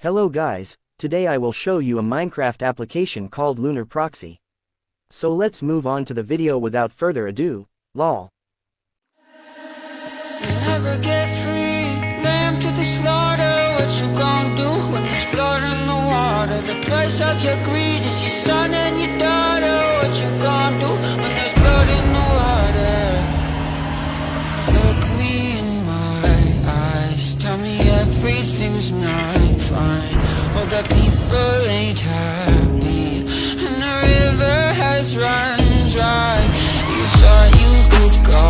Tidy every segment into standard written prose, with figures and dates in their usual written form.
Hello guys, today I will show you a Minecraft application called Lunar Proxy. So let's move on to the video without further ado, lol. You'll never get free, lamb to the slaughter. What you gon' do when there's blood in the water? The price of your greed is your son and your daughter. What you gon' do when there's blood in the water? Look me in my eyes, tell me everything's not fine. All the people ain't happy, and the river has run dry. You thought you could go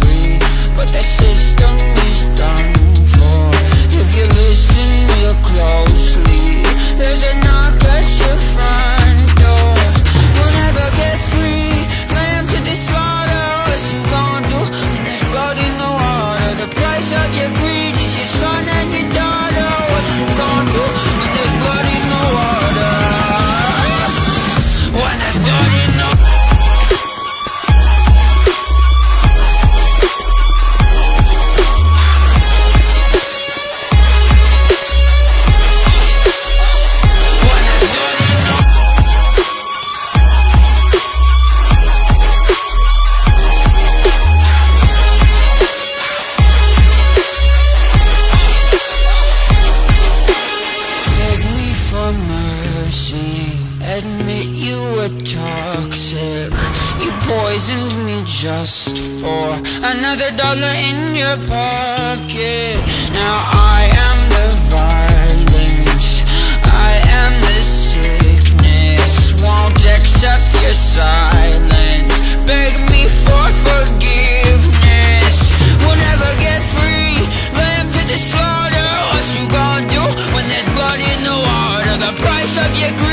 free, but that system is done for. If you listen real closely, there's a knock at your front door. You'll never get free, lamb to the slaughter. What you gon' do when there's blood in the water? The price of your greed is your son and your daughter. What you gon' do when there's blood in the water? When there's blood in the water. Admit you were toxic. You poisoned me just for another dollar in your pocket. Now I am the violence, I am the sickness. Won't accept your silence, beg me for forgiveness. We'll never get free, lamb to the slaughter. What you gonna do when there's blood in the water? The price of your greed